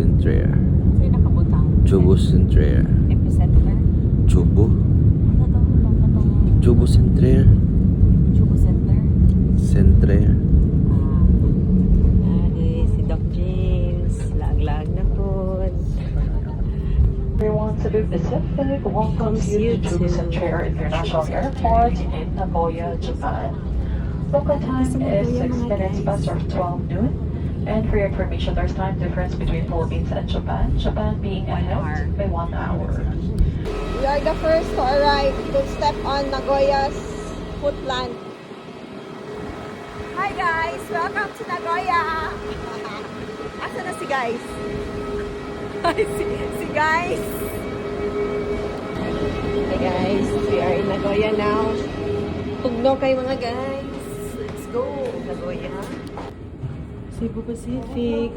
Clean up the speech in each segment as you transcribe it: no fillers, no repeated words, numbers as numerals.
Centrair. Sa'yo nakabutang. Chubo Centrair. Epicenter. Chubo? Ano to? Chubo Centrair. Chubo Center. Centrair. Si Doc James. Lag-lag na po. Everyone to the Pacific, welcome you to Chubu Centrair International Airport in Nagoya, Japan. Local time is 6 minutes past 12 noon. And for your information, there's time difference between Philippines and Japan. Japan being ahead by 1 hour. We are the first to arrive to step on Nagoya's footland. Hi guys! Welcome to Nagoya! Asa na si guys? Hi, si guys! Hi guys! We are in Nagoya now. Tugno kay mga guys! Let's go! Nagoya! Cebu Pacific.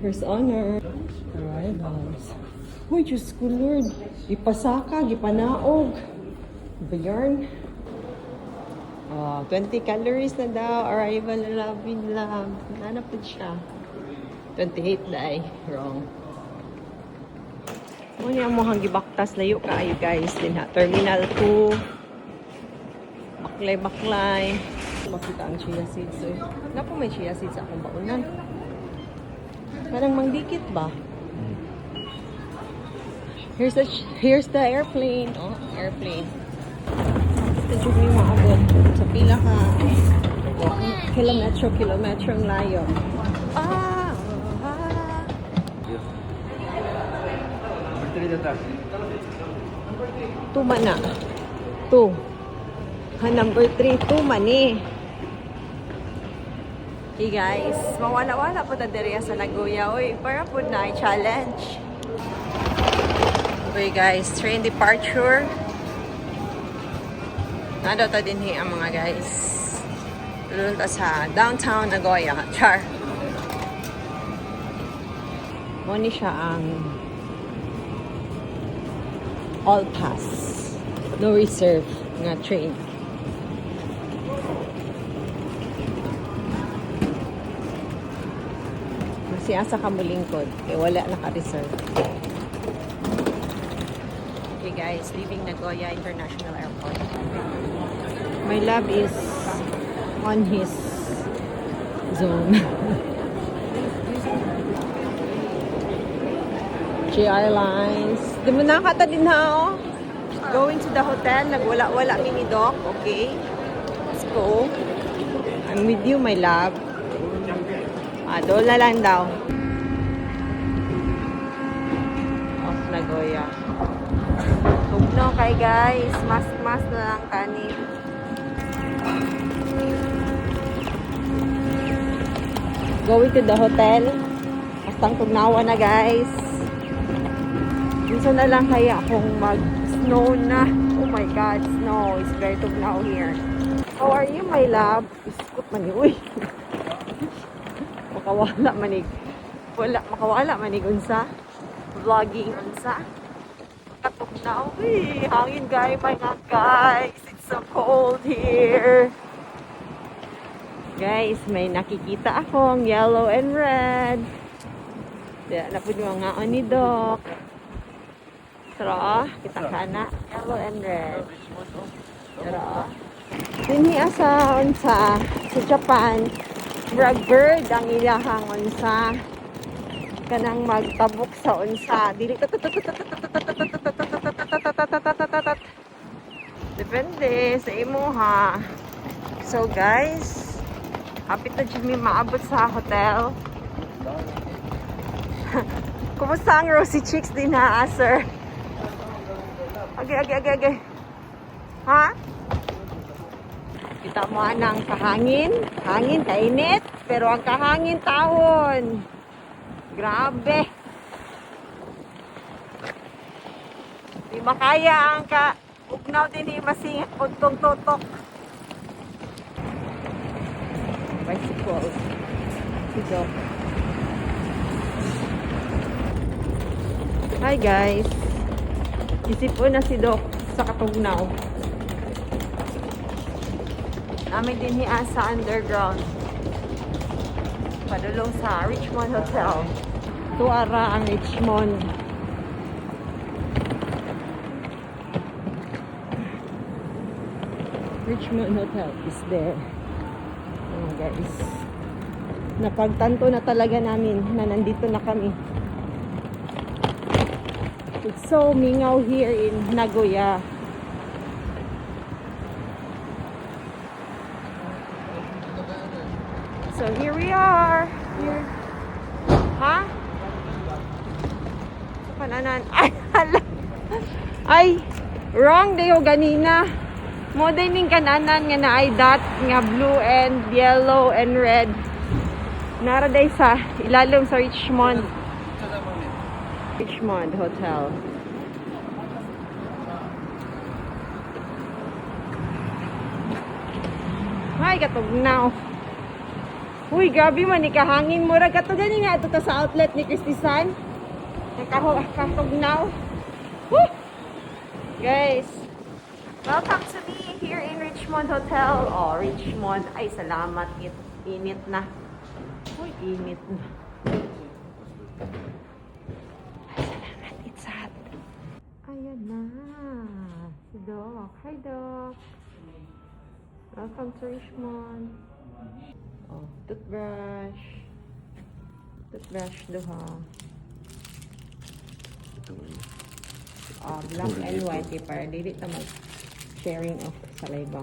First honor. Arrivals. Uy, Diyos ko Lord. Ipasaka, gipanaog. Bayarn. 20 calories na daw. Arrival love. Ano po siya? 28 na ay. Wrong. Muna yung mukhang gibaktas. Layo kayo guys. Din ha. Terminal 2. Baklay. Makita ang chia seeds. So, na po may chia seeds akong baunan. Parang mangdikit ba? Here's the airplane. Oh, airplane. Ito yung yung maabot. Sa pila ka. Kilometro ang layo. Tuma na. 2. Number 3, 2 mani. Hey guys, mawala-wala po ta diri sa Nagoya. Uy, para po na i-challenge. Okay guys, train departure. Nado ta din ang mga guys. Tulunta sa downtown Nagoya. Char. Muni siya ang all pass. No reserve nga train. Asa ka mo lingkod. Eh, wala naka-reserve. Okay guys, leaving Nagoya International Airport. My lab is on his zone. JR Lines. Di mo nakata din ha, oh. Going to the hotel. Nagwala-wala mini doc. Okay. Let's go. I'm with you, my lab. Doon na lang daw. Off Nagoya. Tugno kay guys. Mas na lang kanin. Going to the hotel. Bastang tugnawa na guys. Dito na lang kaya akong mag-snow na. Oh my God, snow. It's very tugnaw here. How are you, my love? Iskot man yun. Uy. Makawala manig unsa vlogging unsa katugnaw hangin guys, mga guys, it's so cold here guys. May nakikita akong yellow and red. Diyan na po yung mga ni Doc. Tara, kita ka na yellow and red. Tara dinhi asa unsa sa Japan. Bird ang ilahang unsa kanang magtabok sa unsa dili depende sa imo ha. So guys, hapit na Jimmy maabot sa hotel. Kumusta ang Rosy Chicks din ha, sir? Okay. Ha? Kita mo ang kahangin kainit, pero ang kahangin tawon. Grabe. Di makaya ang ugnaw din masingit untong tutok. Bicycle. Ito. Hi guys. Isip po na si Doc sa katugnaw. Namin din hiya sa underground. Padulong sa Richmond Hotel. Ito ara ang Richmond. Richmond Hotel is there. Ayan guys. Napagtanto na talaga namin na nandito na kami. It's so mingaw here in Nagoya. So here we are. Here. Ha? Sa kananan. Ay, hala. Ay, wrong day o ganina. Mo din ning kananan nga na ay dot nga blue and yellow and red. Nara day sa ilalim sa Richmond. Richmond Hotel. Ay, katugnaw. Uy, grabe man, ikahangin mo. Kato gani nga ito sa outlet ni Christisan. Katugnaw. Woo! Guys, welcome to me here in Richmond Hotel. Oh, Richmond. Ay, salamat. Init na. Uy, init na. Ay, salamat. It's hot. Ayan na. Si Doc. Hi, Doc. Welcome to Richmond. Oh, toothbrush. Toothbrush duha. Black and white paper. Dili ta mag sharing of saliva.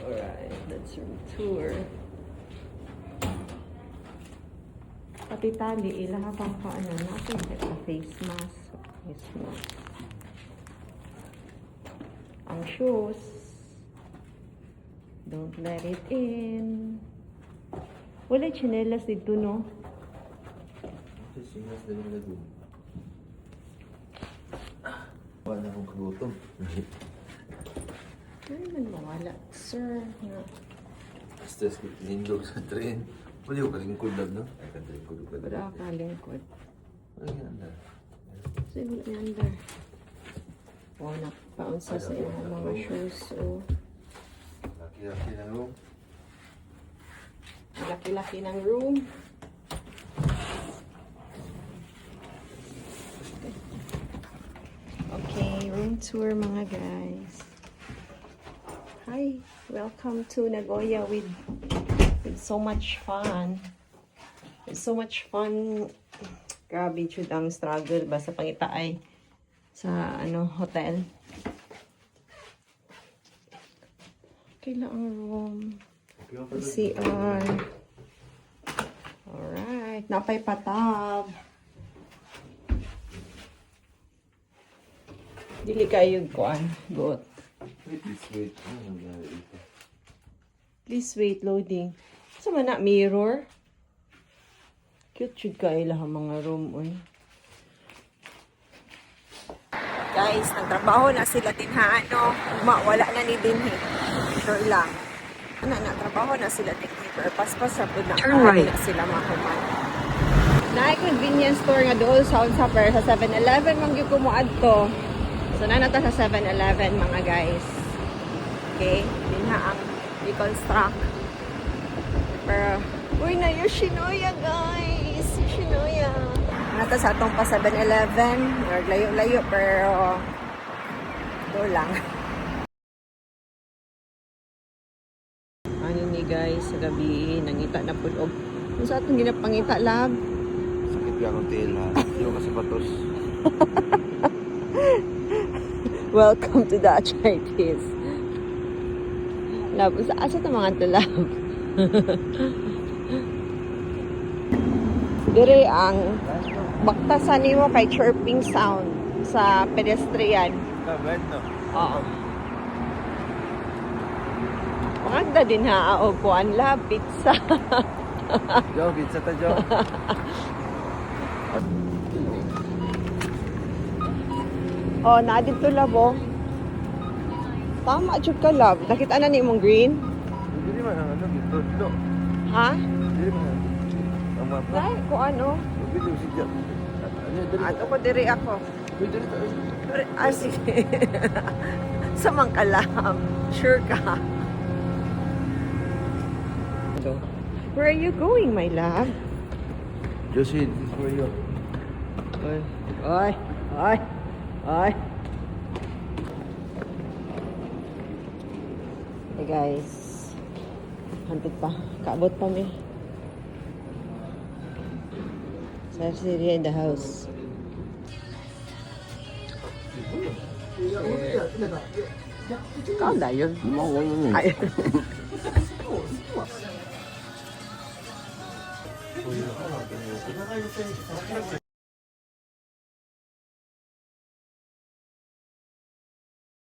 Alright, that's room tour. Pati tali, ilaha pang paano natin. Ito, face mask. Face mask. Ang shoes. Don't let it in. Wala chinelas dito, no? Sinas na rin lagoon. Wala akong kagutom. Ano man mawala? Sir, nga. Stress ko tinindog sa train. Wala yung kalingkod lang, no? Ay, kalingkod ko Wala ka lingkod. Ano yan na? Sige, under. O, nakapaunsa sa iyong mga shoes. O, Laki-laki na room. laki-laki ng room. Okay, room tour mga guys. Hi, welcome to Nagoya with so much fun. It's so much fun. Grabe jud ang struggle ba sa pangitaay sa hotel. Kaila ang room. CR. Alright, napay patab. Dili kayo kuan, got. Wait. Ano nangyari dito? Please wait, loading. Sa na mirror. Cute jud kay laha mga room oy. Guys, nagtrabaho na sila din ha, wala na ni din sure lang. Trabaho na sila din pero paspas sa pud na na sila mahuman. Na convenience store nga doon sa Unsaper sa 7-Eleven man gyud ko moadto. So na nata sa 7-Eleven mga guys. Okay, dinha ang reconstruct. Pero uy na Yoshinoya guys, Yoshinoya. Nata sa atong pa 7-Eleven, layo-layo pero ito lang. Ano ni guys, sa gabi nangita na pud og sa atong ginapangita lab. Sakit ka akong tila. Hindi ko kasi patos. Welcome to the arthritis. Lab, asa ta mga to lab? Dire ang baktasan nimo kay chirping sound sa pedestrian. Right no? Oo. Magda din ha o kuan lab pizza. Jo, pizza ta Jo. Oh, na dito labo. Tama jud ka lab. Nakita na ni imong green? Hindi man ang dito. No. Ha? Hindi man. Ang mapa. Dai ko ano? Video si Jo. Ato ko diri ako. Sige. Samang ka lab. Sure ka. Where are you going, my love? Josie, this is for you. Oy, oy, oy, oy. Hey guys. Hantid pa. Kaabot pa mi. Sir Syria in the house. Ikaw na yun. Ay.